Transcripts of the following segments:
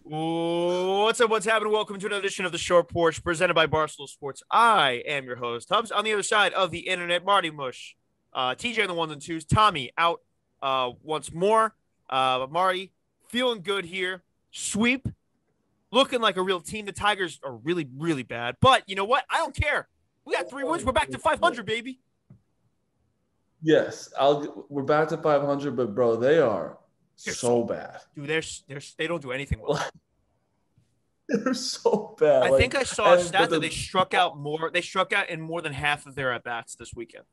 What's up? What's happening? Welcome to another edition of the Short Porch presented by Barstool Sports. I am your host, Hubs. On the other side of the internet, Marty Mush, TJ on the ones and twos, Tommy out once more. Marty feeling good here. Sweep, looking like a real team. The Tigers are really, really bad. But you know what? I don't care. We got 3 wins. We're back to 500, baby. Yes, we're back to 500, but bro, they are so bad. Dude, they don't do anything well. They're so bad. I think I saw a stat that they struck out more. They struck out in more than half of their at-bats this weekend.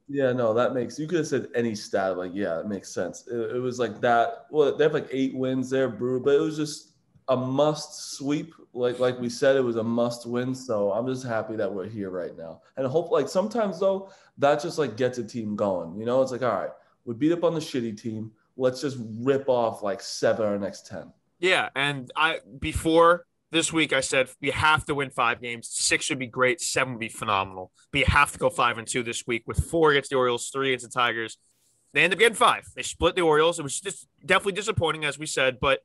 Yeah, no, you could have said any stat. Like, yeah, it makes sense. It was like that. Well, they have like 8 wins there, Brew, but it was just a must sweep. Like we said, it was a must win. So I'm just happy that we're here right now. And I hope, like, sometimes though, that just like gets a team going. You know, it's like, all right, we beat up on the shitty team. Let's just rip off like 7 of our next 10. Yeah, and before this week I said you have to win 5 games. 6 would be great, 7 would be phenomenal. But you have to go 5-2 this week with 4 against the Orioles, 3 against the Tigers. They end up getting 5. They split the Orioles. It was just definitely disappointing, as we said, but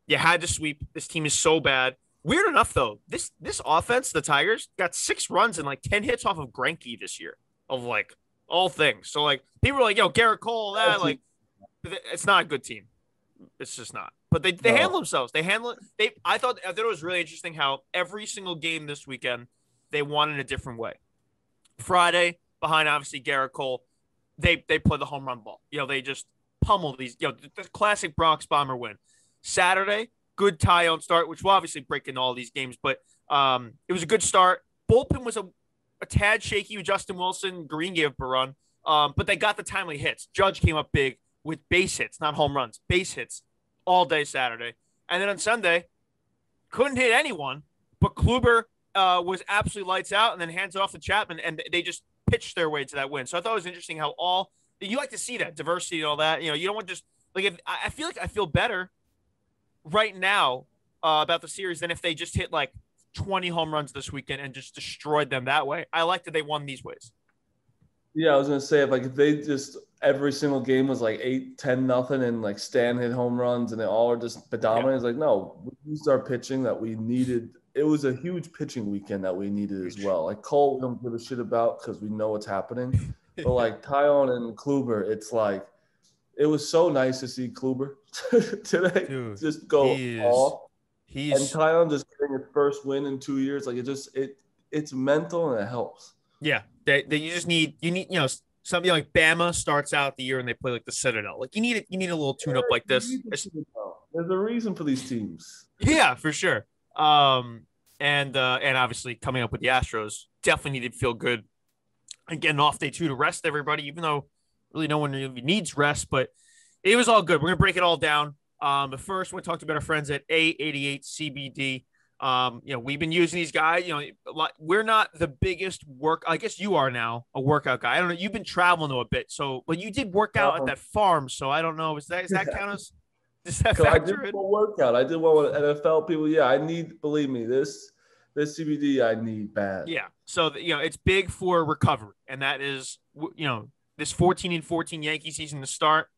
you had to sweep. This team is so bad. Weird enough, though, this offense, the Tigers, got 6 runs and like 10 hits off of Greinke this year, of like all things. So like people are like, yo, Gerrit Cole, that like it's not a good team. It's just not. But they handle themselves. They handle it. I thought it was really interesting how every single game this weekend they won in a different way. Friday, behind obviously Gerrit Cole, they play the home run ball. You know, they just pummel these. You know, the classic Bronx Bomber win. Saturday, good Taillon start, which will obviously break into all these games, but it was a good start. Bullpen was a tad shaky with Justin Wilson. Green gave up a run, but they got the timely hits. Judge came up big with base hits, not home runs, base hits all day Saturday. And then on Sunday, couldn't hit anyone, but Kluber was absolutely lights out and then hands it off to Chapman, and they just pitched their way to that win. So I thought it was interesting how you like to see that diversity and all that. You know, you don't want just like I feel better right now about the series than if they just hit like 20 home runs this weekend and just destroyed them that way. I like that they won these ways. Yeah, I was gonna say if they just every single game was like 8-10-0 and like Stan hit home runs and they all are just dominant. It's like, no, we used our pitching that we needed. It was a huge pitching weekend that we needed as well. Like Cole, we don't give a shit about because we know what's happening. But like Taillon and Kluber, it's like it was so nice to see Kluber today. Dude, just go off. And Taillon just getting his first win in 2 years. Like it's mental and it helps. Yeah, you need something like Bama starts out the year and they play like the Citadel. Like you need a little tune up like this. There's a reason for these teams. Yeah, for sure. And obviously coming up with the Astros definitely needed to feel good and getting off day 2 to rest everybody, even though really no one really needs rest. But it was all good. We're gonna break it all down. But first, we're talking about our friends at A88 CBD. We've been using these guys. You know, we're not the biggest I guess you are now a workout guy. I don't know. You've been traveling a bit, but you did work out at that farm. So I don't know. Does that count as? Does that factor in? I did one workout. I did one with NFL people. Yeah, believe me, this CBD I need bad. Yeah. So it's big for recovery, and that is this 14-14 Yankee season to start.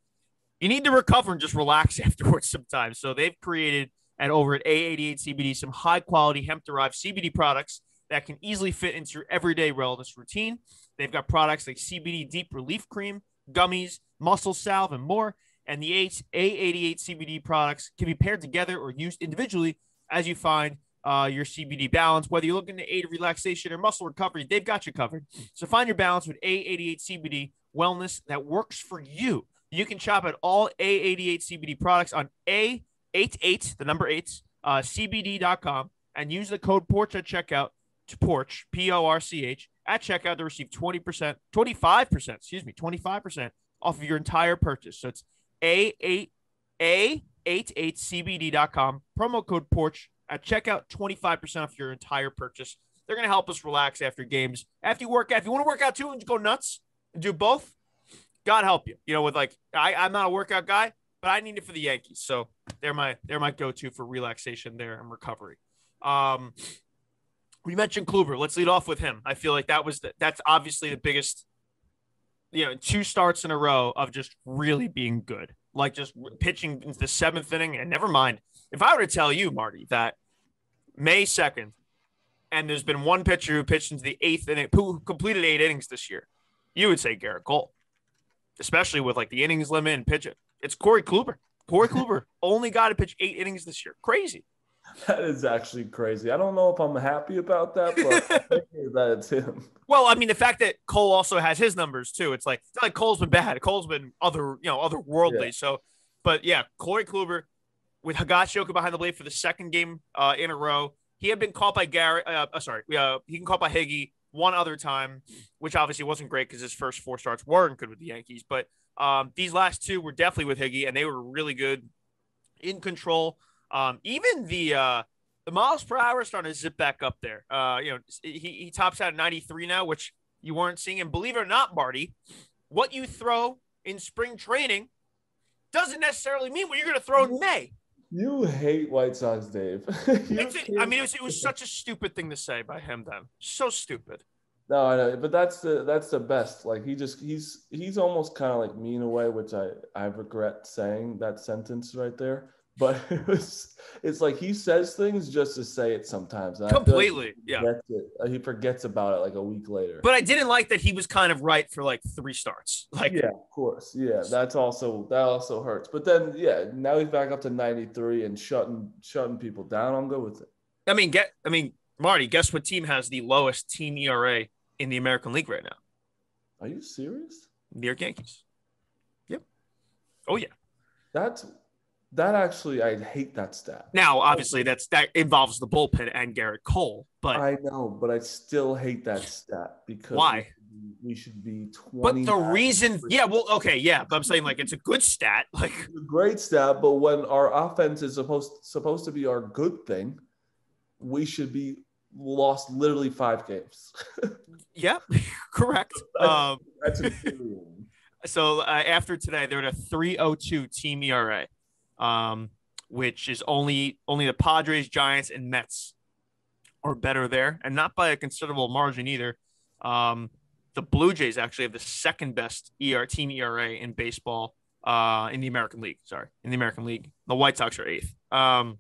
You need to recover and just relax afterwards sometimes. So they've created over at A88 CBD some high-quality hemp-derived CBD products that can easily fit into your everyday wellness routine. They've got products like CBD Deep Relief Cream, gummies, muscle salve, and more. And the A88 CBD products can be paired together or used individually as you find your CBD balance. Whether you're looking to aid relaxation or muscle recovery, they've got you covered. So find your balance with A88 CBD wellness that works for you. You can shop at all A88 CBD products on A88, the number 8, CBD.com, and use the code Porch at checkout to Porch, Porch, at checkout to receive 25% off of your entire purchase. So it's A88CBD.com, promo code Porch at checkout, 25% off your entire purchase. They're going to help us relax after games. After you work out, if you want to work out too and go nuts and do both, God help you. You know, with like, I'm not a workout guy, but I need it for the Yankees. So they're my go-to for relaxation there and recovery. We mentioned Kluber. Let's lead off with him. I feel like that's obviously the biggest, 2 starts in a row of just really being good. Like just pitching into the 7th inning, and never mind If I were to tell you, Marty, that May 2nd, and there's been one pitcher who pitched into the 8th inning, who completed 8 innings this year, you would say Gerrit Cole, especially with like the innings limit and pitching. It's Corey Kluber. Corey Kluber only got to pitch 8 innings this year. Crazy. That is actually crazy. I don't know if I'm happy about that, but I think that it's him. Well, I mean, the fact that Cole also has his numbers too. It's not like Cole's been bad. Cole's been otherworldly. Yeah. So, but yeah, Corey Kluber with Higashioka behind the plate for the second game in a row. He had been caught by he can caught by Higgy one other time, which obviously wasn't great because his first 4 starts weren't good with the Yankees. But these last 2 were definitely with Higgy, and they were really good in control. Even the miles per hour is starting to zip back up there. He tops out at 93 now, which you weren't seeing. And believe it or not, Marty, what you throw in spring training doesn't necessarily mean what you're going to throw in May. You hate White Sox, Dave. It was such a stupid thing to say by him then. So stupid. No, I know, but that's the best. Like he's almost kind of like me in a way, which I regret saying that sentence right there. But it's like he says things just to say it sometimes. And completely, he forgets about it like a week later. But I didn't like that he was kind of right for like 3 starts. Like, yeah, of course, yeah, that also hurts. But then, yeah, now he's back up to 93 and shutting people down. I'm good with it. I mean, Marty, guess what team has the lowest team ERA in the American League right now? Are you serious? New York Yankees. Yep. Oh yeah. That actually, I hate that stat. Now, obviously, that involves the bullpen and Gerrit Cole, but I know, but I still hate that stat because why? We should be 20. But the reason, but I'm saying like it's a good stat, like it's a great stat. But when our offense is supposed to be our good thing, we should be lost literally 5 games. Yeah, correct. That's infuriating. So after today, they're at a 3.02 team ERA. Which is only the Padres, Giants, and Mets are better there, and not by a considerable margin either. The Blue Jays actually have the second best team ERA in baseball in the American League. In the American League, the White Sox are 8th.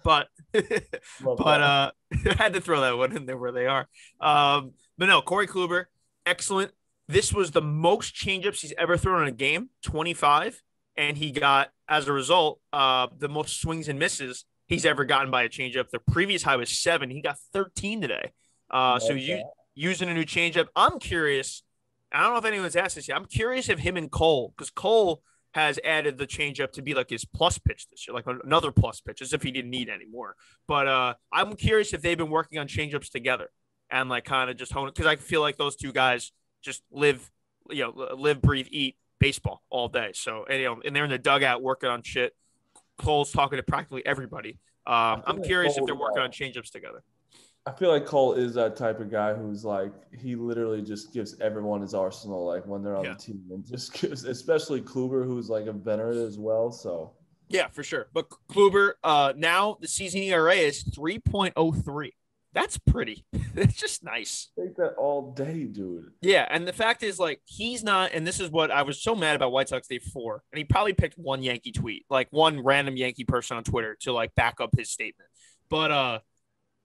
But I had to throw that one in there where they are. But no, Corey Kluber, excellent. This was the most changeups he's ever thrown in a game, 25. And he got, as a result, the most swings and misses he's ever gotten by a changeup. The previous high was 7. He got 13 today. So using a new changeup. I'm curious. I don't know if anyone's asked this yet. I'm curious if him and Cole, because Cole has added the changeup to be like his plus pitch this year, like another plus pitch, as if he didn't need any more. But I'm curious if they've been working on changeups together and like kind of just hone it, because I feel like those two guys just live, breathe, eat baseball all day. So, and they're in the dugout working on shit. Cole's talking to practically everybody. I'm curious if they're working on changeups together. I feel like Cole is that type of guy who's like, he literally just gives everyone his arsenal, like when they're on the team, and just gives, especially Kluber, who's like a veteran as well. So yeah, for sure. But Kluber, now the season ERA is 3.03. That's pretty. It's just nice. Take that all day, dude. Yeah, and the fact is, like, he's not, and this is what I was so mad about White Sox Day 4, and he probably picked one Yankee tweet, like one random Yankee person on Twitter to, like, back up his statement. But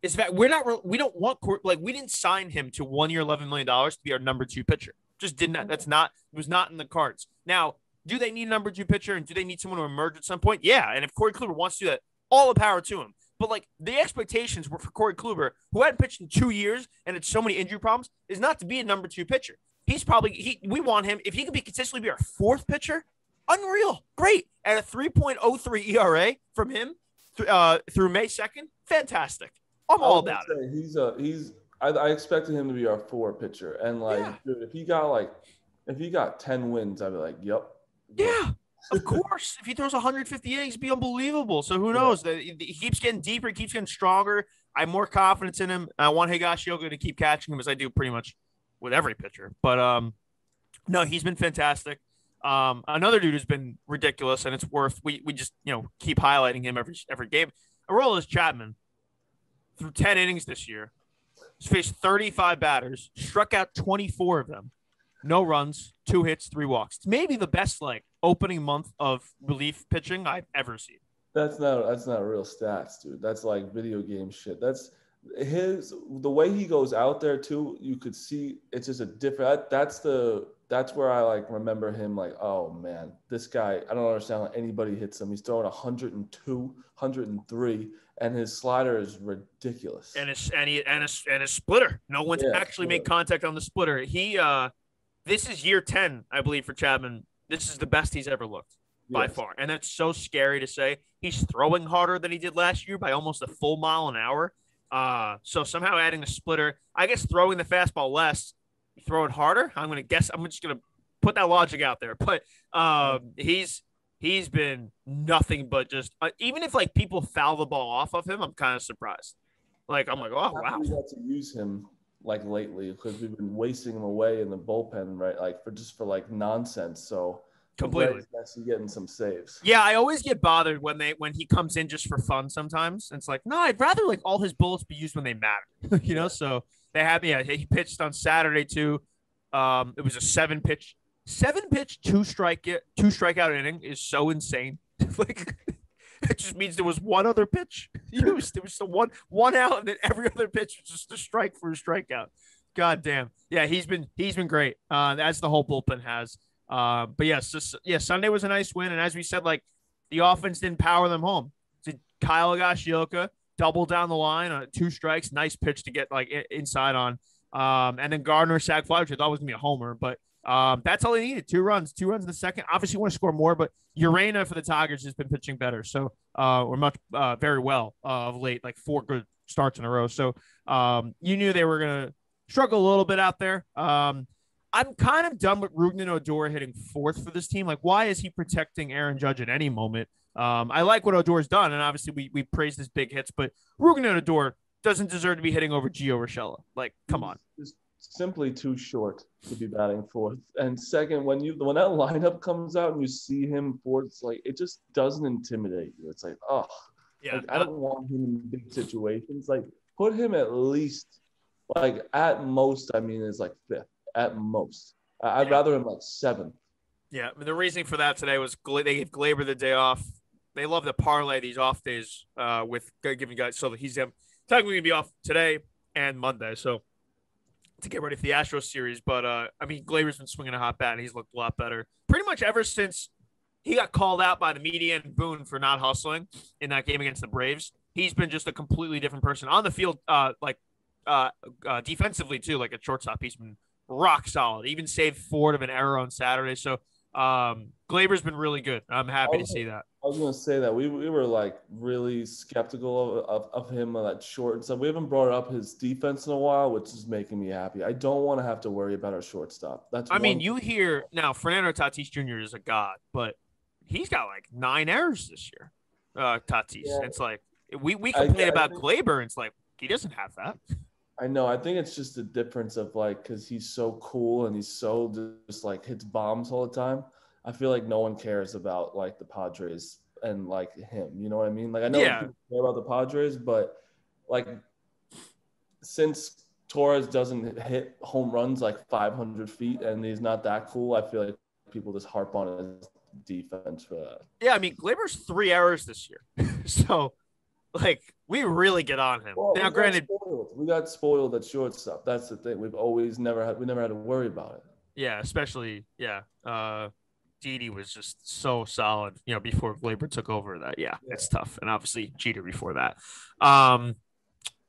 it's that we don't want, like, we didn't sign him to 1 year, $11 million to be our number 2 pitcher. Just did not, it was not in the cards. Now, do they need a number 2 pitcher, and do they need someone to emerge at some point? Yeah, and if Corey Kluber wants to do that, all the power to him. But, like, the expectations were for Corey Kluber, who hadn't pitched in 2 years and had so many injury problems, is not to be a number 2 pitcher. We want him, if he could consistently be our 4th pitcher, unreal, great. At a 3.03 ERA from him through May 2nd, fantastic. I'm all about it. I expected him to be our 4 pitcher. And, dude, if he got 10 wins, I'd be like, yep. Yeah. Of course, if he throws 150 innings, it'd be unbelievable. So who knows? He keeps getting deeper. He keeps getting stronger. I have more confidence in him. I want Higashioka to keep catching him, as I do pretty much with every pitcher. But no, he's been fantastic. Another dude who's been ridiculous, and it's worth we just keep highlighting him every game. Aroldis Chapman through 10 innings this year. He's faced 35 batters, struck out 24 of them. No runs, 2 hits, 3 walks. It's maybe the best opening month of relief pitching I've ever seen. That's not real stats, dude. That's like video game shit. That's the way he goes out there too. You could see it's just a different. That's where I like remember him like, oh man, this guy. I don't understand how anybody hits him. He's throwing 102, 103, and his slider is ridiculous. And a splitter. No one's actually made contact on the splitter. This is year 10, I believe, for Chapman. This is the best he's ever looked. By far. And that's so scary to say. He's throwing harder than he did last year by almost a full mile an hour. So somehow adding a splitter, I guess throwing the fastball less, you throw it harder. I'm just going to put that logic out there. But he's been nothing but just even if like people foul the ball off of him, I'm kind of surprised. Like I'm like, oh wow. We got to use him like lately because we've been wasting him away in the bullpen, right? Like for like nonsense. So completely actually getting some saves. Yeah, I always get bothered when he comes in just for fun sometimes. And it's like, no, I'd rather like all his bullets be used when they matter. You know, so they have he pitched on Saturday too. It was a seven pitch, two strikeout inning is so insane. Like it just means there was one other pitch used. There was the one out, and then every other pitch was just a strike for a strikeout. God damn. Yeah, he's been great. As the whole bullpen has. But Sunday was a nice win, and as we said, like the offense didn't power them home. Kyle Gashioka double down the line on 2 strikes, nice pitch to get like inside on. And then Gardner sac fly, which I thought was gonna be a homer, but that's all he needed. 2 runs in the second. Obviously, want to score more, but Urena for the Tigers has been pitching better, so very well of late, like 4 good starts in a row. So you knew they were gonna struggle a little bit out there. I'm kind of done with Rougned Odor hitting 4th for this team. Like, why is he protecting Aaron Judge at any moment? I like what Odor's done, and obviously we praised his big hits, but Rougned Odor doesn't deserve to be hitting over Gio Urshela. Like, come on. It's simply too short to be batting 4th. And second, when that lineup comes out and you see him 4th, it's like it just doesn't intimidate you. It's like, oh, yeah, like, I don't want him in big situations. Like, put him at least, like, at most, I mean, is like 5th. At most. I'd rather him like 7th. Yeah, I mean, the reasoning for that today was they gave Gleyber the day off. They love to parlay these off days with giving guys so that he's technically going to be off today and Monday. So to get ready for the Astros series. But, I mean, Gleyber's been swinging a hot bat, and he's looked a lot better. Pretty much ever since he got called out by the media and Boone for not hustling in that game against the Braves, he's been just a completely different person. On the field, defensively, too, like at shortstop, he's been rock solid. Even saved Ford of an error on Saturday. So Gleyber's been really good. I'm happy to see that. I was going to say that we were like really skeptical of him on that short and stuff. We haven't brought up his defense in a while, which is making me happy. I don't want to have to worry about our shortstop. You hear now Fernando Tatis Jr. is a god, but he's got like 9 errors this year. Tatis. Yeah. It's like we complain about Gleyber, and it's like he doesn't have that. I know. I think it's just a difference of like because he's so cool and he's so just like hits bombs all the time. I feel like no one cares about like the Padres and like him. You know what I mean? Like I know people care about the Padres, but like since Torres doesn't hit home runs like 500 feet and he's not that cool, I feel like people just harp on his defense for that. Yeah, I mean Gleyber's 3 errors this year, so. Like, we really get on him. Well, now, granted, we got spoiled at shortstop. That's the thing. We never had to worry about it. Yeah, especially, Didi was just so solid, before Gleyber took over that. Yeah, it's tough. And obviously, Jeter before that.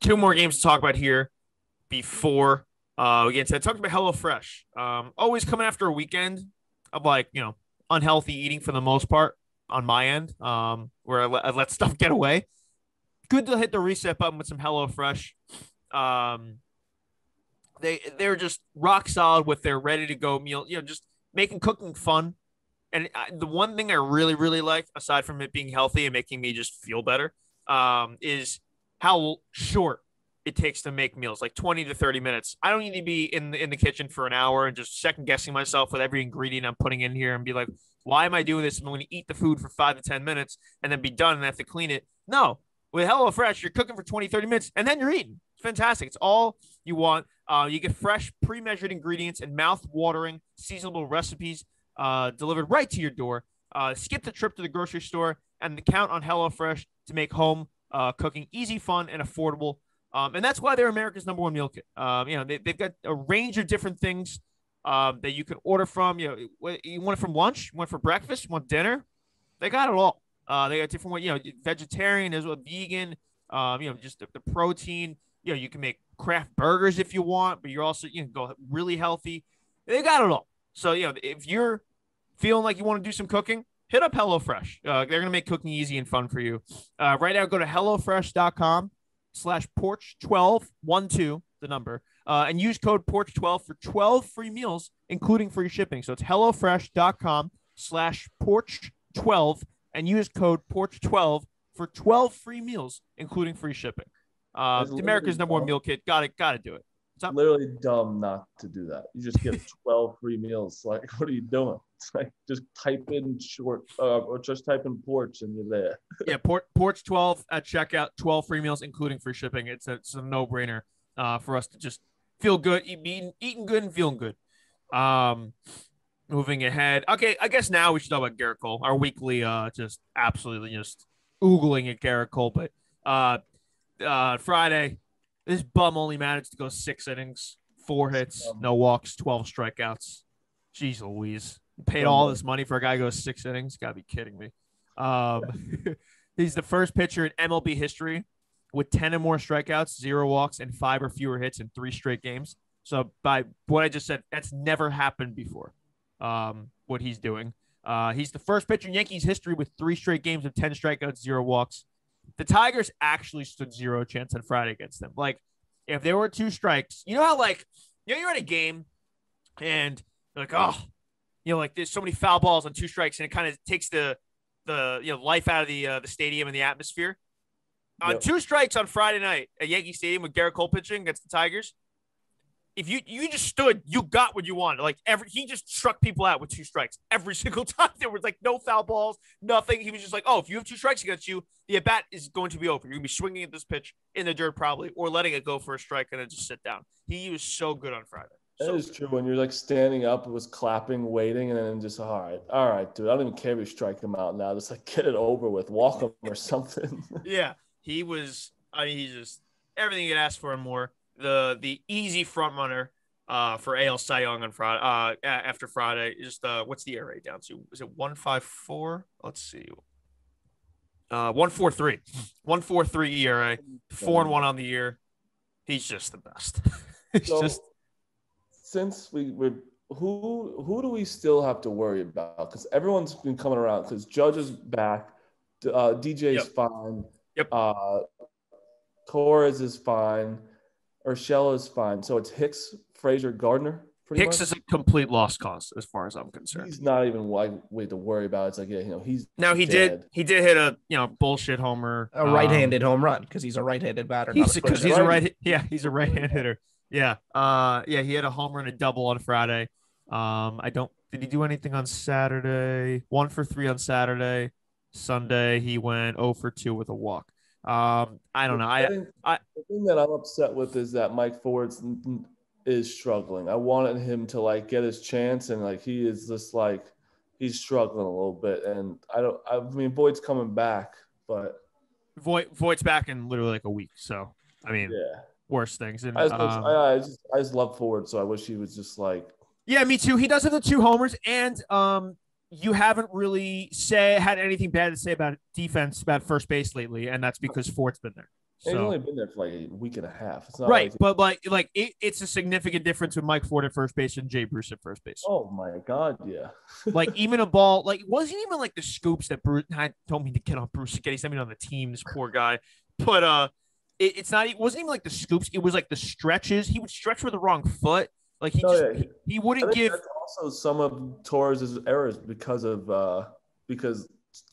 2 more games to talk about here before we get into it. Talk about HelloFresh. Always coming after a weekend of, like, unhealthy eating for the most part on my end, where I let stuff get away. Good to hit the reset button with some HelloFresh. They're just rock solid with their ready to go meal. Just making cooking fun. And the one thing I really, really like, aside from it being healthy and making me just feel better, is how short it takes to make meals, like 20 to 30 minutes. I don't need to be in the kitchen for an hour and just second guessing myself with every ingredient I'm putting in here and be like, why am I doing this? I'm going to eat the food for 5 to 10 minutes and then be done and have to clean it. No. With HelloFresh, you're cooking for 20, 30 minutes, and then you're eating. It's fantastic. It's all you want. You get fresh, pre-measured ingredients and mouth-watering, seasonable recipes delivered right to your door. Skip the trip to the grocery store. and count on HelloFresh to make home cooking easy, fun, and affordable. And that's why they're America's number one meal kit. They've got a range of different things that you can order from. You want it from lunch, you want it for breakfast, you want dinner. They got it all. They got different, vegetarian as well, vegan. Just the protein. You can make craft burgers if you want, but you're also you can go really healthy. They got it all. So if you're feeling like you want to do some cooking, hit up HelloFresh. They're gonna make cooking easy and fun for you. Right now, go to hellofresh.com/porch1212 the number and use code porch12 for 12 free meals, including free shipping. So it's hellofresh.com/porch12 and use code porch12 for 12 free meals, including free shipping. America's number one meal kit. Got to do it. It's literally dumb not to do that. You just get 12 free meals. Like, what are you doing? It's like just type in or just type in Porch and you're there. Yeah, Porch 12 at checkout, 12 free meals, including free shipping. It's a no-brainer for us to just feel good, eating good and feeling good. Moving ahead. Okay, I guess now we should talk about Gerrit Cole, our weekly just absolutely just oogling at Gerrit Cole. But Friday, this bum only managed to go 6 innings, 4 hits, no walks, 12 strikeouts. Jeez Louise. Paid all this money for a guy who goes 6 innings? Gotta be kidding me. He's the first pitcher in MLB history with 10 or more strikeouts, 0 walks, and 5 or fewer hits in 3 straight games. So by what I just said, that's never happened before, what he's doing. He's the first pitcher in Yankees history with 3 straight games of 10 strikeouts, 0 walks. The Tigers actually stood 0 chance on Friday against them. Like, if there were 2 strikes, you know how, you're in a game and you're like, oh, there's so many foul balls on 2 strikes, and it kind of takes the life out of the stadium and the atmosphere. Yep. On 2 strikes on Friday night at Yankee Stadium with Gerrit Cole pitching against the Tigers, if you just stood, you got what you wanted. He just struck people out with 2 strikes every single time. There was no foul balls, nothing. He was just like, oh, if you have 2 strikes against you, the at bat is going to be over. You're gonna be swinging at this pitch in the dirt probably, or letting it go for a strike and then just sit down. He was so good on Friday. That is true. When you're standing up, it was clapping, waiting, and then just all right, dude. I don't even care if you strike him out now. Just get it over with, walk him or something. Yeah, he was. He's just everything you could ask for and more. The easy front runner for AL Cy Young on Friday. After Friday, just what's the ERA down to? Is it 1.54? Let's see. 1.43. 1.43 ERA. 4-1 on the year. He's just the best. Since we're who do we still have to worry about? Because everyone's been coming around. Because Judge is back, DJ's fine. Yep. Torres is fine. Urshela is fine. So it's Hicks, Frazier, Gardner. Hicks is a complete lost cause as far as I'm concerned. He's not even way to worry about. It's he's now he dead. did hit a bullshit homer, a right-handed home run because he's a right-handed batter. He's a right-handed hitter. Yeah. He had a home run, a double on Friday. Did he do anything on Saturday? 1 for 3 on Saturday. Sunday, he went 0 for 2 with a walk. I don't know. The thing that I'm upset with is that Mike Ford is struggling. I wanted him to get his chance, and he is just he's struggling a little bit. And I mean, Voigt's coming back, but Voigt's back in literally a week. So worse things. And I just love Ford, so I wish he was just yeah, me too. He does have the 2 homers, and you haven't really had anything bad to say about defense, about first base lately, and that's because Ford's been there. He's only been there for a week and a half. It's not right, but it's a significant difference with Mike Ford at first base and Jay Bruce at first base. Oh my God, yeah. Even a ball, wasn't even the scoops that Bruce told me to get on Bruce again. He sent me on the team. This poor guy, but it's not. It wasn't even the scoops. It was the stretches. He would stretch with the wrong foot. He wouldn't give. That's also some of Torres' errors because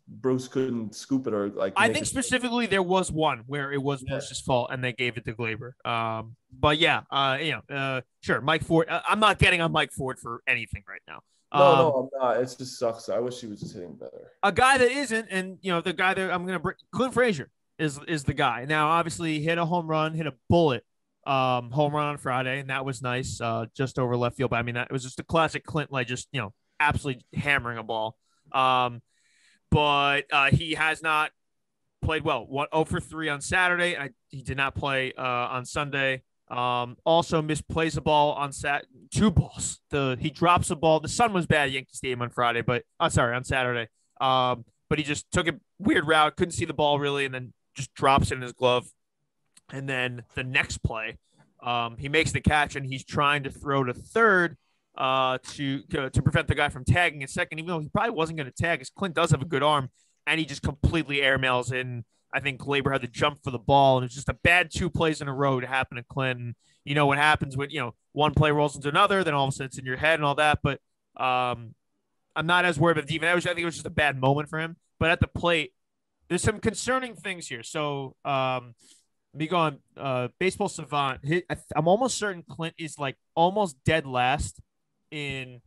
Bruce couldn't scoop it or I think specifically there was one where it was Bruce's fault and they gave it to Gleyber. But yeah, sure, Mike Ford. I'm not getting on Mike Ford for anything right now. No, I'm not. It just sucks. I wish he was just hitting better. A guy that isn't, and the guy that I'm gonna bring, Clint Frazier is the guy. Now, obviously, he hit a home run, hit a bullet home run on Friday, and that was nice, just over left field. But I mean, that was just a classic Clint, just absolutely hammering a ball. but he has not played well. 0 for 3 on Saturday. He did not play on Sunday. Also misplays a ball on 2 balls. He drops a ball. The sun was bad at Yankee Stadium on Friday, but on Saturday. But he just took a weird route, couldn't see the ball really, and then just drops it in his glove. And then the next play, he makes the catch, and he's trying to throw to third to prevent the guy from tagging at second, even though he probably wasn't going to tag, because Clint does have a good arm, and he just completely airmails in. I think Gleyber had to jump for the ball, and it's just a bad 2 plays in a row to happen to Clint. And you know what happens when, one play rolls into another, then all of a sudden it's in your head and all that. But I'm not as worried about the defense. I think it was just a bad moment for him. But at the plate, there's some concerning things here. So me going Baseball Savant, I'm almost certain Clint is like almost dead last in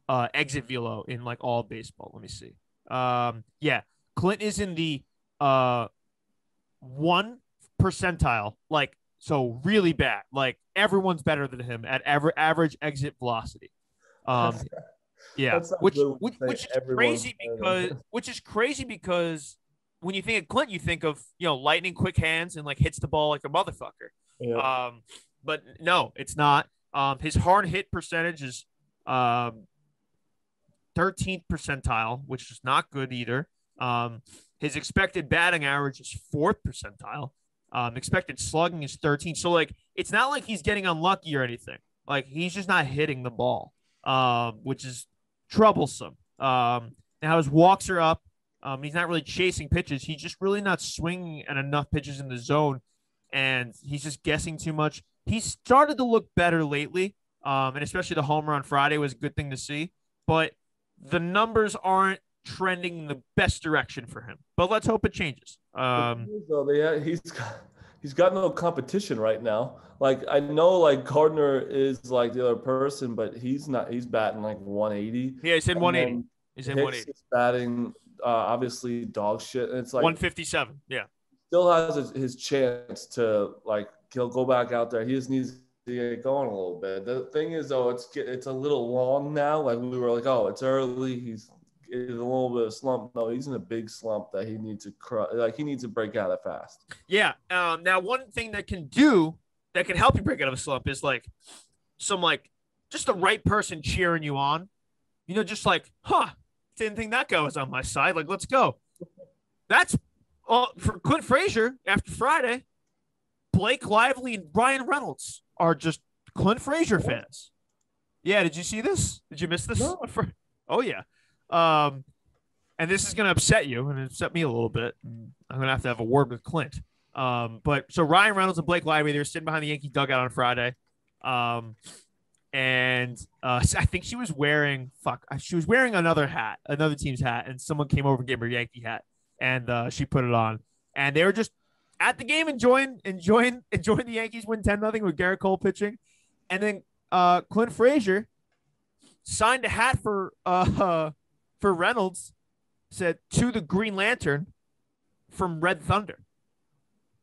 exit velo in like all baseball. Let me see. Yeah, Clint is in the 1 percentile, like, so really bad. Like, everyone's better than him at average exit velocity. Yeah, which is crazy because when you think of Clint, you think of lightning quick hands and like hits the ball like a motherfucker. Yeah. But no, it's not. His hard hit percentage is 13th percentile, which is not good either. His expected batting average is 4th percentile. Expected slugging is 13. So, like, it's not like he's getting unlucky or anything. Like, he's just not hitting the ball, which is troublesome. Now his walks are up. He's not really chasing pitches. He's just really not swinging at enough pitches in the zone, and he's just guessing too much. He's started to look better lately, and especially the homer on Friday was a good thing to see. But the numbers aren't trending in the best direction for him, but let's hope it changes. He's got no competition right now. Like, I know like Gardner is like the other person, but he's not. He's batting like 180. Yeah, he's in 180. He's in 180. Is batting obviously dog shit, and it's like 157. Yeah, still has his chance to, like, he'll go back out there. He just needs to get going a little bit. The thing is, though, it's a little long now. Like, we were like, oh, it's early. He's in a little bit of slump. No, he's in a big slump that he needs to he needs to break out of fast. Yeah. Now, one thing that can help you break out of a slump is like just the right person cheering you on. Just like, didn't think that guy was on my side. Like, let's go. That's for Clint Frazier after Friday. Blake Lively and Ryan Reynolds are just Clint Frazier fans. Yeah, did you see this? Did you miss this? No. Oh, yeah. And this is going to upset you, and it upset me a little bit. I'm going to have a word with Clint. But so Ryan Reynolds and Blake Lively, they were sitting behind the Yankee dugout on Friday. And I think she was wearing another team's hat, and someone came over and gave her a Yankee hat, and she put it on. And they were just at the game enjoying the Yankees win 10-0 with Gerrit Cole pitching. And then Clint Frazier signed a hat for Reynolds, said "To the Green Lantern" from Red Thunder.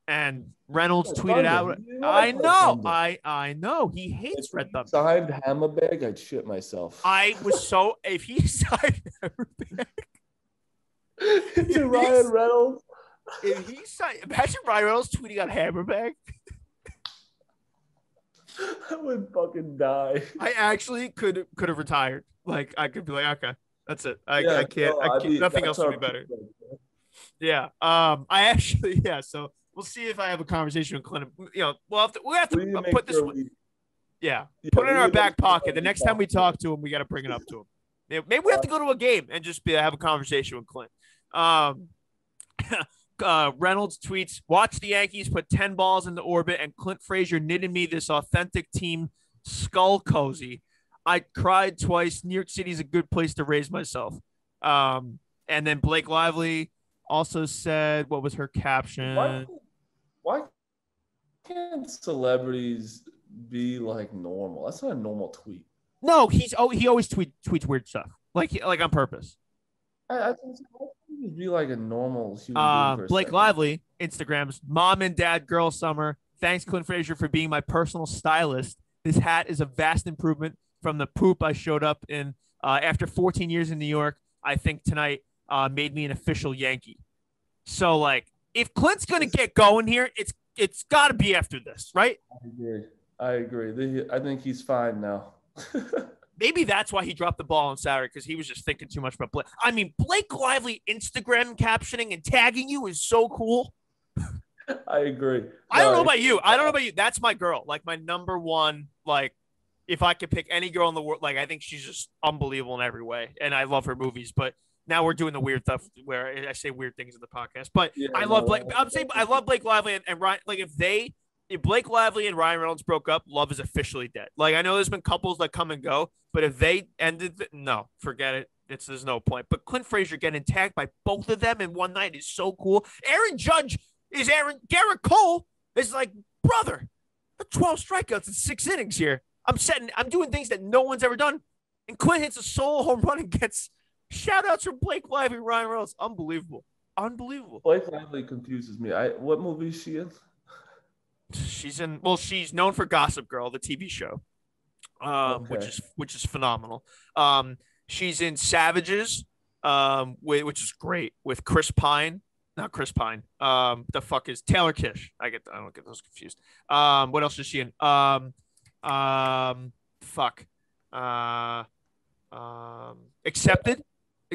And Reynolds tweeted out, I know. He hates Red Thunder. Signed Hammerberg, I'd shit myself. If he signed Hammerberg to Ryan Reynolds. Imagine Ryan Reynolds tweeting out Hammerberg. I would fucking die. I actually could have retired. Like, I could be like, okay, that's it. I can't. Nothing else would be better. Yeah. So we'll see if I have a conversation with Clint. We'll have to put this one. Put it in our back pocket. The next time we talk to him, we got to bring it up to him. Maybe we have to go to a game and just have a conversation with Clint. Reynolds tweets, "Watch the Yankees put 10 balls into orbit, and Clint Frazier knitted me this authentic team skull cozy. I cried twice. New York City's a good place to raise myself." And then Blake Lively also said, what was her caption? Why can't celebrities be like normal? That's not a normal tweet. No, he always tweets weird stuff, like on purpose. I think he'd be like a normal human being. Blake Lively, Instagram's "Mom and Dad Girl Summer. Thanks, Clint Frazier, for being my personal stylist. This hat is a vast improvement from the poop I showed up in after 14 years in New York. I think tonight made me an official Yankee. So, like, if Clint's going to get going here, it's got to be after this, right? I agree. I think he's fine now. Maybe that's why he dropped the ball on Saturday, because he was just thinking too much about Blake. I mean, Blake Lively Instagram captioning and tagging you is so cool. I agree. I don't know about you. That's my girl. Like, my number one, like, if I could pick any girl in the world, like, I think she's just unbelievable in every way. And I love her movies. But now we're doing the weird stuff where I say weird things in the podcast. But yeah, I love Blake. I'm saying I love Blake Lively and Ryan. Like, if Blake Lively and Ryan Reynolds broke up, love is officially dead. Like, I know there's been couples that come and go, but if they ended, no, forget it. There's no point. But Clint Frazier getting tagged by both of them in one night is so cool. Aaron Judge is Gerrit Cole is like, brother, 12 strikeouts in 6 innings here. I'm doing things that no one's ever done. And Clint hits a solo home run and gets shout outs from Blake Lively, Ryan Reynolds. Unbelievable. Blake Lively confuses me. What movie is she in? She's known for Gossip Girl, the TV show, which is phenomenal. She's in Savages, which is great with Chris Pine. Not Chris Pine. The fuck is Taylor Kish? I don't get those confused. What else is she in? Accepted.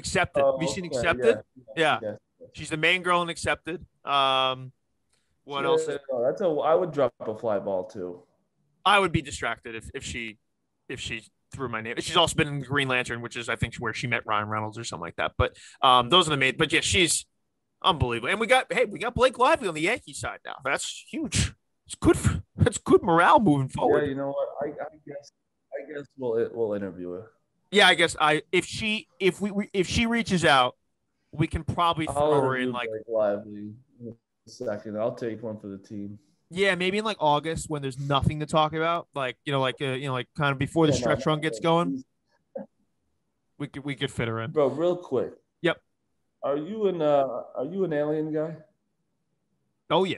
Have you seen Accepted? Yeah. She's the main girl in Accepted. What else? I would drop a fly ball too. I would be distracted if she threw my name. She's also been in Green Lantern, which is I think where she met Ryan Reynolds or something like that. But those are the main. But yeah, she's unbelievable. And we got Blake Lively on the Yankee side now. That's huge. It's good. That's good morale moving forward. Yeah, you know what? I guess we'll interview her. Yeah, I guess if she reaches out, we can probably throw her in like Blake Lively. Second, I'll take one for the team. Yeah, maybe in like August when there's nothing to talk about, like kind of before the stretch run gets going. We could fit her in, bro. Real quick. Yep. Are you an Alien guy? Oh yeah.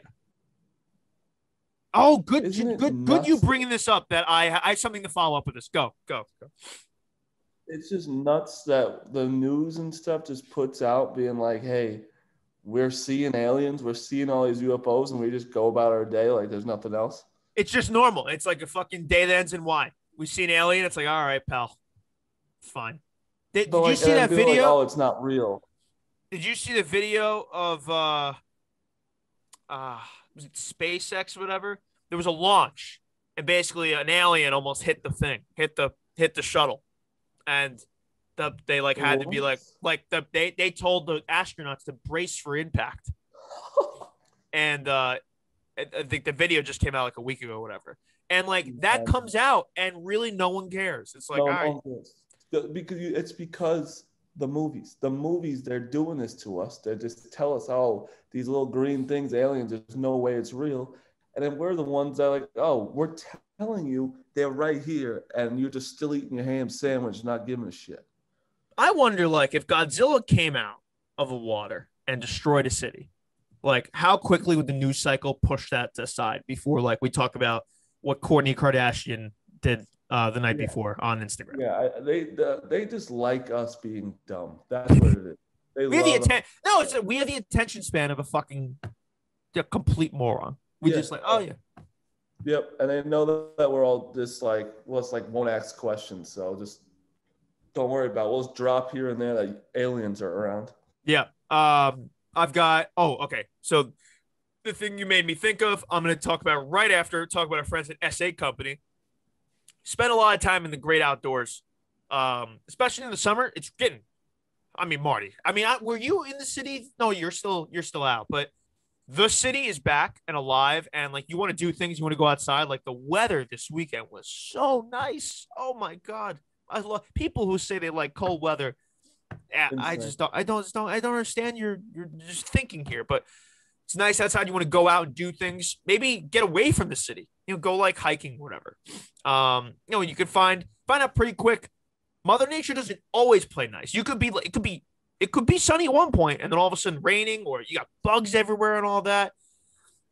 Oh, good. You bringing this up. That I have something to follow up with this. Go. It's just nuts that the news and stuff just puts out being like, hey, we're seeing aliens, we're seeing all these UFOs, and we just go about our day like there's nothing else. It's just normal. It's like a fucking day that ends in Y. We see an alien. It's like, all right, pal. It's fine. Did you see that video? Like, oh, it's not real. Did you see the video of was it SpaceX or whatever? There was a launch, and basically an alien almost hit the thing, hit the shuttle, and they like had to be they told the astronauts to brace for impact, and I think the video just came out like a week ago or whatever, and like that comes out and really no one cares. It's like, all right. Because the movies they're doing this to us. They just tell us, oh, these little green things, aliens, there's no way it's real. And then we're the ones that are like, oh, we're telling you they're right here, and you're just still eating your ham sandwich, not giving a shit. I wonder, like, if Godzilla came out of the water and destroyed a city, like, how quickly would the news cycle push that aside before, like, we talk about what Kourtney Kardashian did the night before on Instagram? Yeah, they just like us being dumb. That's what it is. We have the attention span of a complete moron. We just like, oh yeah. Yep, and they know that we're all just like, won't ask questions, so just don't worry about it. We'll just drop here and there that aliens are around. Yeah. I've got okay. So the thing you made me think of, I'm gonna talk about right after, talk about our friends at SA Company. Spend a lot of time in the great outdoors. Especially in the summer. It's getting Marty. Were you in the city? No, you're still out, but the city is back and alive, and like you want to do things, you want to go outside. Like the weather this weekend was so nice. Oh my God. I love people who say they like cold weather. I don't understand your just thinking here, but it's nice outside. You want to go out and do things, maybe get away from the city, go like hiking, whatever. You could find out pretty quick. Mother Nature doesn't always play nice. It could be sunny at one point and then all of a sudden raining, or you got bugs everywhere and all that,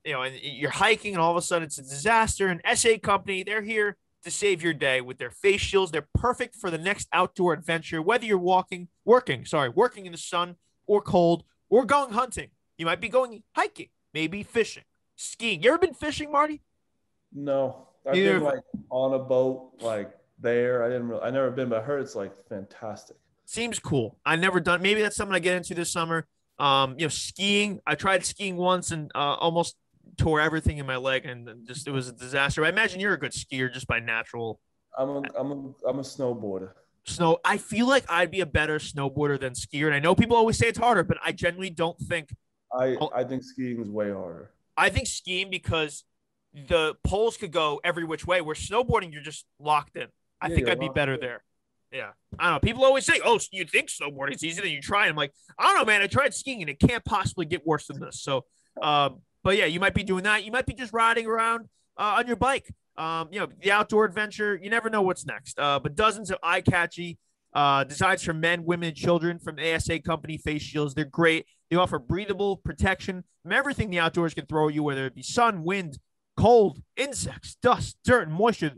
and you're hiking and all of a sudden it's a disaster. And SA Company, they're here to save your day with their face shields. They're perfect for the next outdoor adventure, whether you're working in the sun or cold or going hunting. You might be going hiking, maybe fishing, skiing. You ever been fishing, Marty? No, I've been like on a boat, like there. I never been, but I heard it's like fantastic. Seems cool. I never done. Maybe that's something I get into this summer. Skiing. I tried skiing once and almost tore everything in my leg, and just it was a disaster. I imagine you're a good skier just by natural. I'm a snowboarder. Snow. I feel like I'd be a better snowboarder than skier, and I know people always say it's harder, but I genuinely don't think. I think skiing is way harder. I think skiing because the poles could go every which way. Where snowboarding, you're just locked in. I think I'd be better there. Yeah. I don't know. People always say, oh, you think snowboarding is easier than you try. I'm like, I don't know, man. I tried skiing and it can't possibly get worse than this. So, but yeah, you might be doing that. You might be just riding around on your bike. The outdoor adventure, you never know what's next. But dozens of eye-catchy designs for men, women, and children from the ASA company face shields. They're great. They offer breathable protection from everything the outdoors can throw you, whether it be sun, wind, cold, insects, dust, dirt, and moisture.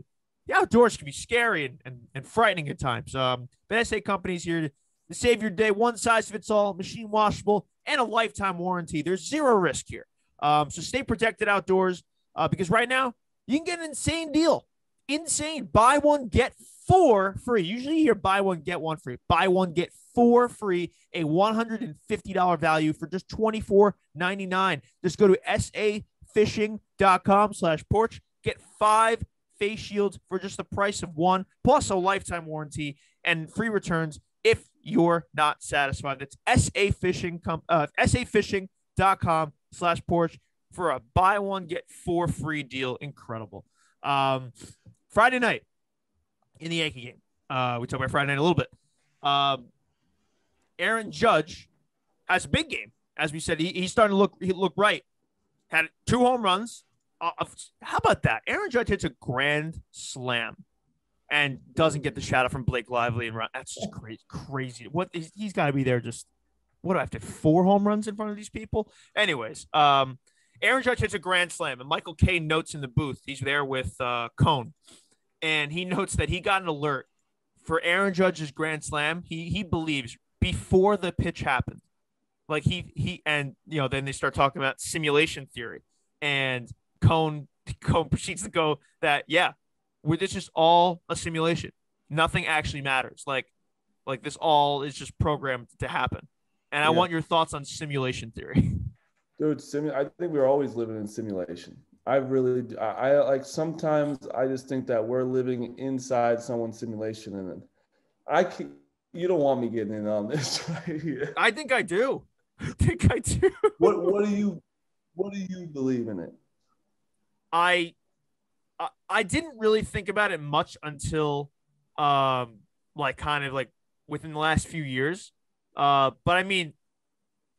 The outdoors can be scary and frightening at times. But SA Company's here to save your day. One size fits all, machine washable, and a lifetime warranty. There's zero risk here. So stay protected outdoors because right now you can get an insane deal. Insane. Buy one, get 4 free. Usually you hear buy one, get one free. Buy one, get 4 free. A $150 value for just $24.99. Just go to safishing.com/porch. Get 5 face shields for just the price of 1, plus a lifetime warranty and free returns if you're not satisfied. That's safishing.com/porch for a buy one, get 4 free deal. Incredible. Friday night in the Yankee game. We talked about Friday night a little bit. Aaron Judge has a big game. As we said, he's starting to look right. Had 2 home runs. How about that? Aaron Judge hits a grand slam and doesn't get the shout out from Blake Lively and Ron. That's just crazy. What he's got to be there? Just what do I have to 4 home runs in front of these people? Anyways, Aaron Judge hits a grand slam, and Michael Kay notes in the booth. He's there with Cone, and he notes that he got an alert for Aaron Judge's grand slam. He believes before the pitch happened, like he and then they start talking about simulation theory and. Cone proceeds to go that this is all a simulation. Nothing actually matters. Like this all is just programmed to happen. And I want your thoughts on simulation theory. Dude, I think we're always living in simulation. I like sometimes I just think that we're living inside someone's simulation, and you don't want me getting in on this right here. I think I do. What do you believe in it? I didn't really think about it much until kind of within the last few years. But I mean,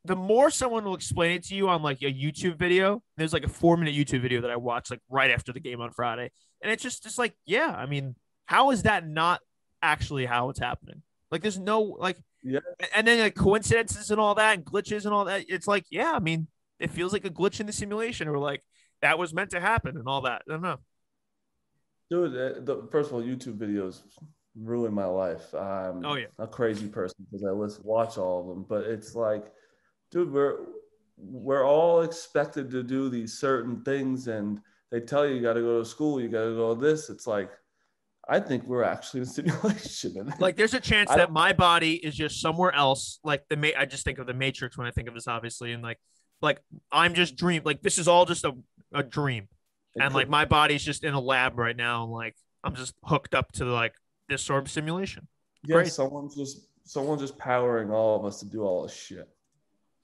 the more someone will explain it to you on like a YouTube video, there's like a 4-minute YouTube video that I watched like right after the game on Friday. And it's just like, yeah, I mean, how is that not actually how it's happening? Like there's no and then like coincidences and all that and glitches and all that. It's like, yeah, I mean, it feels like a glitch in the simulation or like that was meant to happen and all that. I don't know. Dude, first of all, YouTube videos ruin my life. I'm a crazy person because I watch all of them. But it's like, dude, we're all expected to do these certain things, and they tell you got to go to school, you got to go to this. It's like, I think we're actually in a simulation. Like, there's a chance that my body is just somewhere else. Like I just think of the Matrix when I think of this, obviously, and like I'm just dream. Like this is all just a dream, and like my body's just in a lab right now. And like I'm just hooked up to like this sort of simulation. Yeah, great. Someone's just powering all of us to do all this shit.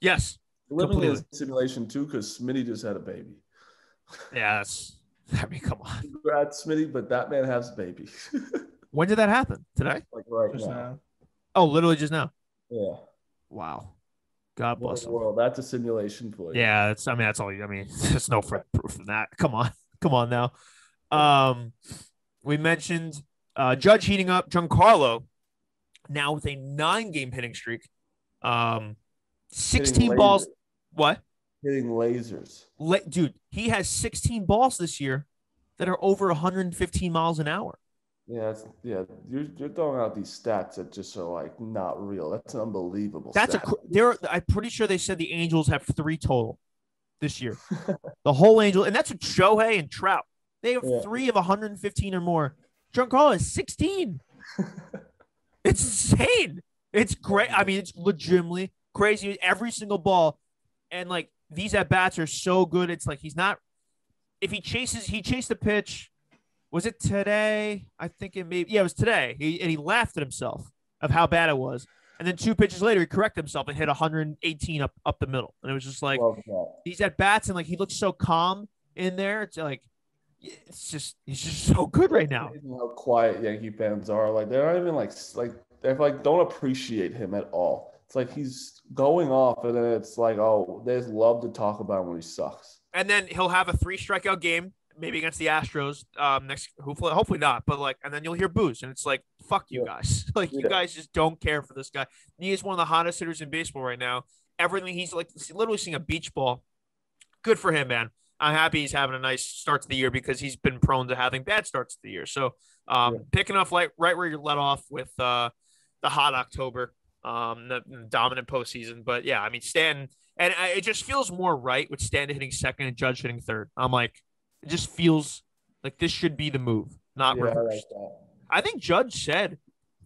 Yes, living in a simulation too, because Smitty just had a baby. Yeah, I mean, come on. Congrats, Smitty, but that man has a baby. When did that happen? Today? Like right now. Oh, literally just now. Yeah. Wow. God bless him. Well, that's a simulation for you. Yeah, that's all. I mean, there's no proof of that. Come on now. We mentioned Judge heating up. Giancarlo now with a 9-game hitting streak. 16 balls. What? Hitting lasers. Dude, he has 16 balls this year that are over 115 miles an hour. Yeah, you're throwing out these stats that just are like not real. That's an unbelievable. That's stat. I'm pretty sure they said the Angels have 3 total this year. The whole Angel, and that's with Shohei and Trout. They have 3 of 115 or more. Giancarlo has 16. It's insane. It's great. I mean, it's legitimately crazy. Every single ball, and like these at bats are so good. It's like he's not. If he chased the pitch. Was it today? I think it maybe. Yeah, it was today. He laughed at himself of how bad it was. And then 2 pitches later, he corrected himself and hit 118 up the middle. And it was just like he's at bats and like he looks so calm in there. It's like he's just so good right now. How quiet Yankee fans are. Like they're not even like they're like don't appreciate him at all. It's like he's going off, and then it's like, oh, they just love to talk about him when he sucks. And then he'll have a 3 strikeout game. Maybe against the Astros next, hopefully not, but like, and then you'll hear boos, and it's like, fuck you guys, like you guys just don't care for this guy. He is one of the hottest hitters in baseball right now. Everything he's like, literally seeing a beach ball. Good for him, man. I'm happy he's having a nice start to the year because he's been prone to having bad starts to the year. So picking off right where you let off with the hot October, the dominant postseason. But yeah, I mean Stanton, and it just feels more right with Stanton hitting second and Judge hitting third. I'm like. It just feels like this should be the move, not reversed. I think Judge said,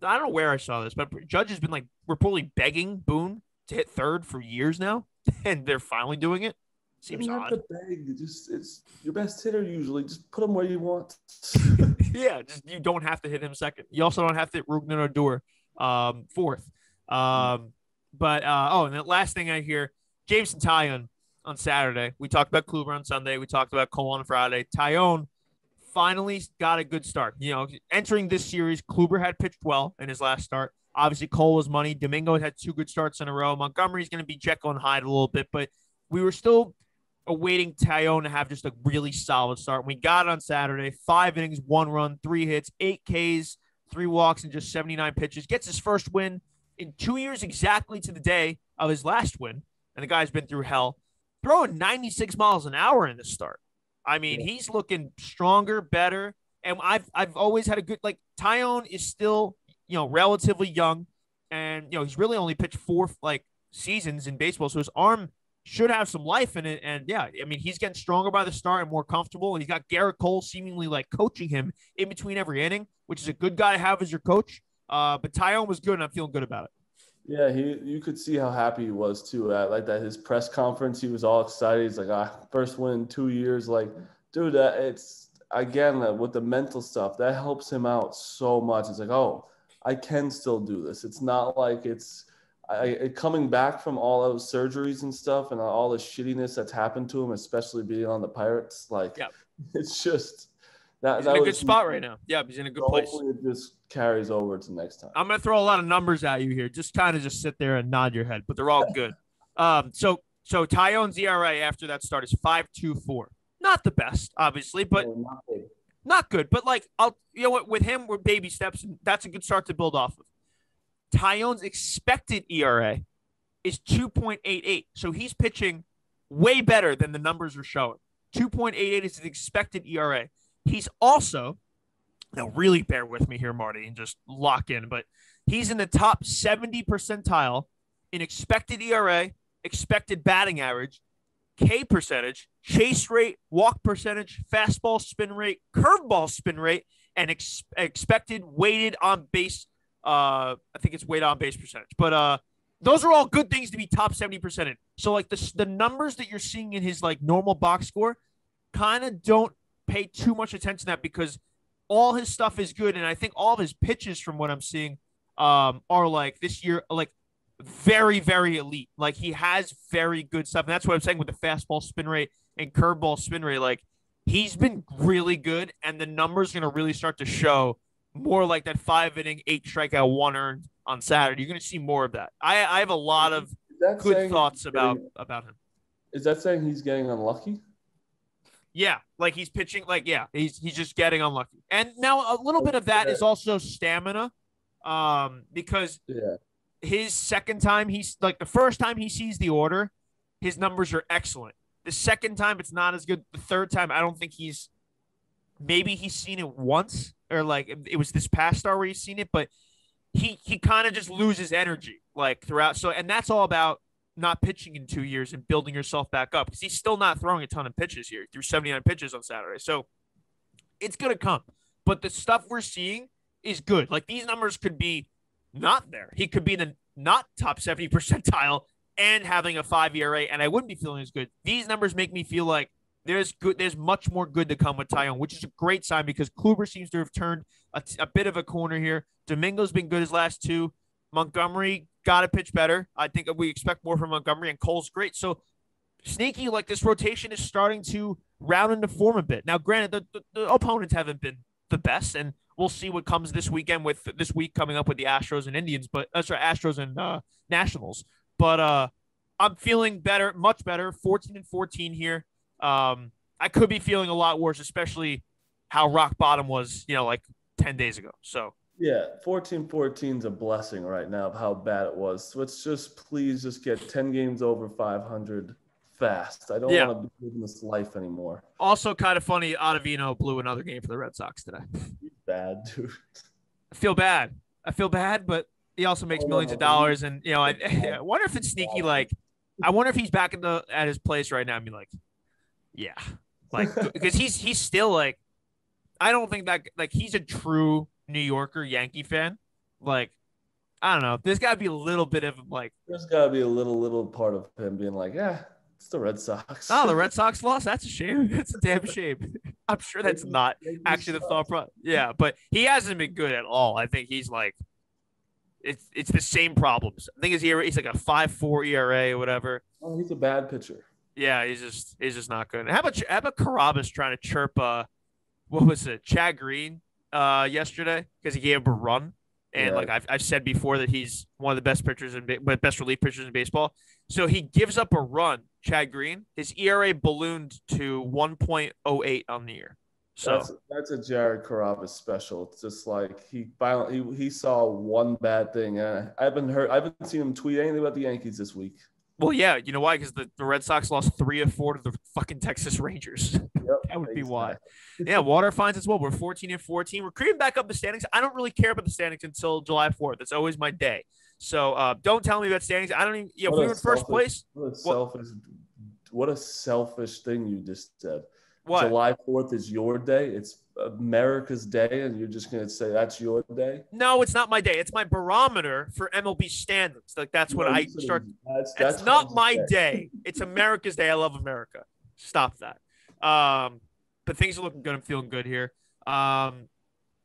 I don't know where I saw this, but Judge has been like reportedly begging Boone to hit third for years now, and they're finally doing it. Seems odd. To beg. It's your best hitter usually. Just put him where you want. Yeah, you don't have to hit him second. You also don't have to hit Rugnan Odor fourth. And the last thing I hear, Jameson Taillon. On Saturday, we talked about Kluber on Sunday. We talked about Cole on Friday. Taillon finally got a good start. You know, entering this series, Kluber had pitched well in his last start. Obviously, Cole was money. Domingo had 2 good starts in a row. Montgomery's going to be Jekyll and Hyde a little bit, but we were still awaiting Taillon to have just a really solid start. We got it on Saturday. 5 innings, 1 run, 3 hits, 8 Ks, 3 walks, and just 79 pitches. Gets his first win in 2 years exactly to the day of his last win, and the guy's been through hell. Throwing 96 miles an hour in the start. I mean, he's looking stronger, better. And I've always had a good, like, Taillon is still, relatively young. And, he's really only pitched 4, seasons in baseball. So his arm should have some life in it. And, yeah, I mean, he's getting stronger by the start and more comfortable. And he's got Gerrit Cole seemingly, coaching him in between every inning, which is a good guy to have as your coach. But Taillon was good, and I'm feeling good about it. Yeah, you could see how happy he was too at his press conference. He was all excited. He's like, first win in 2 years. Like, dude, it's again with the mental stuff that helps him out so much. It's like, oh, I can still do this. It's not like it's coming back from all those surgeries and stuff and all the shittiness that's happened to him, especially being on the Pirates. It's just. He's in a good spot right now. Yeah, he's in a good place. Hopefully it just carries over to next time. I'm going to throw a lot of numbers at you here. Just kind of sit there and nod your head, but they're all good. So Taillon's ERA after that start is 5.24. Not the best, obviously, but not good. But with him, we're baby steps, and that's a good start to build off of. Taillon's expected ERA is 2.88. So he's pitching way better than the numbers are showing. 2.88 is his expected ERA. He's also, now really bear with me here, Marty, and just lock in, but he's in the top 70 percentile in expected ERA, expected batting average, K percentage, chase rate, walk percentage, fastball spin rate, curveball spin rate, and expected weighted on base. I think it's weighted on base percentage, but those are all good things to be top 70% in. So the numbers that you're seeing in his normal box score kind of don't pay too much attention to that because all his stuff is good. And I think all of his pitches from what I'm seeing are this year, very, very elite. He has very good stuff. And that's what I'm saying with the fastball spin rate and curveball spin rate. He's been really good. And the numbers are going to really start to show more like that 5 inning, 8 strikeout, 1 earned on Saturday. You're going to see more of that. I have a lot of good thoughts about him. Is that saying he's getting unlucky? Yeah, he's pitching, he's just getting unlucky. And now a little bit of that is also stamina, because his second time, the first time he sees the order, his numbers are excellent. The second time, it's not as good. The third time, I don't think maybe he's seen it once, or it was this past start where he's seen it, but he kind of just loses energy. like throughout. So, and that's all about not pitching in 2 years and building yourself back up because he's still not throwing a ton of pitches here. He threw 79 pitches on Saturday. So it's going to come. But the stuff we're seeing is good. Like these numbers could be not there. He could be the not top 70 percentile and having a 5 ERA, and I wouldn't be feeling as good. These numbers make me feel like there's much more good to come with Taillon, which is a great sign because Kluber seems to have turned a bit of a corner here. Domingo's been good his last two. Montgomery got to pitch better. I think we expect more from Montgomery, and Cole's great. So sneaky, like this rotation is starting to round into form a bit. Now, granted, the opponents haven't been the best, and we'll see what comes this weekend with this week coming up with the Astros and Indians, but Astros and Nationals. But I'm feeling better, much better. 14-14 here. I could be feeling a lot worse, especially how rock bottom was, like 10 days ago. So yeah, 14-14 is a blessing right now of how bad it was. So let's please get 10 games over 500 fast. I don't want to be living this life anymore. Also, kind of funny, Ottavino blew another game for the Red Sox today. He's bad, dude. I feel bad, but he also makes millions of dollars, and I wonder if it's sneaky. Like, I wonder if he's back at his place right now and be like, yeah, like because he's still like, I don't think that like he's a true New Yorker Yankee fan. Like, I don't know. There's got to be a little bit of like. There's got to be a little part of him being like, yeah, it's the Red Sox. Oh, the Red Sox lost. That's a shame. That's a damn shame. I'm sure that's not actually the thought process. Yeah, but he hasn't been good at all. I think he's like. It's the same problems. I think his ERA, he's like a 5.4 ERA or whatever. Oh, he's a bad pitcher. Yeah, he's just not good. How about Carrabis trying to chirp what was it, Chad Green yesterday because he gave him a run, and like I've said before that he's one of the best pitchers best relief pitchers in baseball. So he gives up a run, Chad Green. His ERA ballooned to 1.08 on the year. So that's a Gerrit Carrabis special. It's just like he saw one bad thing. I haven't seen him tweet anything about the Yankees this week. Well, yeah, you know why? Because the Red Sox lost 3 of 4 to the fucking Texas Rangers. Yep, that would be why. Yeah, water finds as well. We're 14-14. We're creeping back up the standings. I don't really care about the standings until July 4th. That's always my day. So don't tell me about standings. I don't even. If we were in first place. What a selfish thing you just said. What? July 4th is your day. It's America's day, and you're just going to say that's your day? No, it's not my day. It's my barometer for MLB standings. Like that's when I start. That's not my day. It's America's day. I love America. Stop that. But things are looking good. I'm feeling good here. Yeah,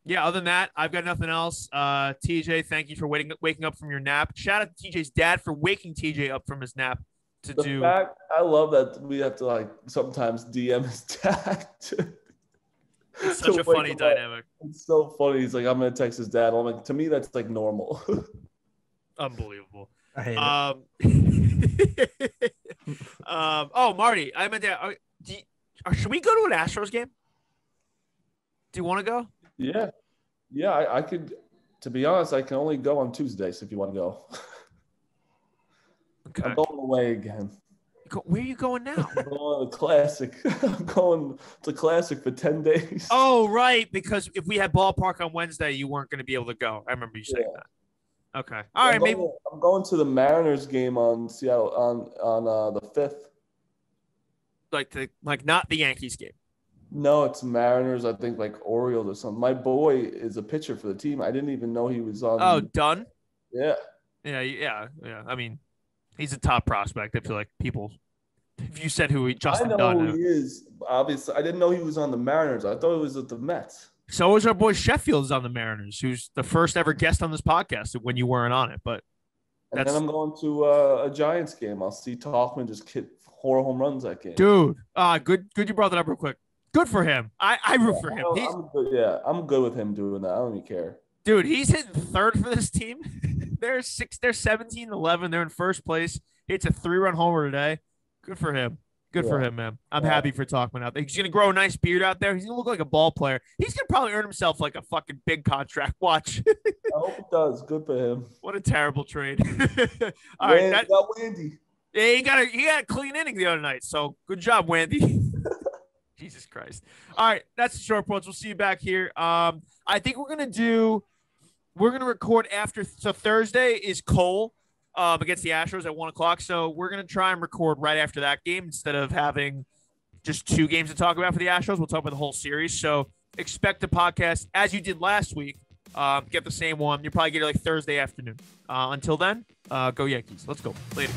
other than that, I've got nothing else. TJ, thank you for waking up from your nap. Shout out to TJ's dad for waking TJ up from his nap. I love that we have to like sometimes DM his dad. It's such a funny dynamic. It's so funny. He's like, I'm gonna text his dad. I'm like, to me, that's like normal. Unbelievable. I hate it. Oh, Marty, I meant to. Should we go to an Astros game? Do you want to go? Yeah, I could. To be honest, I can only go on Tuesdays if you want to go. Okay. I'm going away again. Where are you going now? I'm going to the Classic. I'm going to Classic for 10 days. Oh, right. Because if we had ballpark on Wednesday, you weren't going to be able to go. I remember you saying that. Okay. All right. Maybe I'm going to the Mariners game on Seattle on the 5th. Like not the Yankees game. No, it's Mariners. I think like Orioles or something. My boy is a pitcher for the team. I didn't even know he was on. Oh, Dunn? Yeah. Yeah. I mean, he's a top prospect. I feel like people, if you said Justin Dunn. I know who he is. Obviously, I didn't know he was on the Mariners. I thought he was at the Mets. So is our boy Sheffield's on the Mariners, who's the first ever guest on this podcast when you weren't on it. But then I'm going to a Giants game. I'll see Tauchman just hit 4 home runs that game. Dude, good you brought that up real quick. Good for him. I root for him. I'm good with him doing that. I don't even care. Dude, he's hitting third for this team. They're 17-11. They're in first place. He hits a 3-run homer today. Good for him. Good for him, man. I'm happy for Tauchman out there. He's going to grow a nice beard out there. He's going to look like a ball player. He's going to probably earn himself like a fucking big contract. Watch. I hope it does. Good for him. What a terrible trade. All right. Got Wandy. Yeah, he got a clean inning the other night. So good job, Wandy. Jesus Christ. All right. That's the short points. We'll see you back here. I think we're going to record after. So Thursday is Cole. against the Astros at 1 o'clock. So we're going to try and record right after that game instead of having just 2 games to talk about for the Astros. We'll talk about the whole series. So expect the podcast as you did last week. Get the same one. You'll probably get it like Thursday afternoon. Until then, go Yankees. Let's go. Later.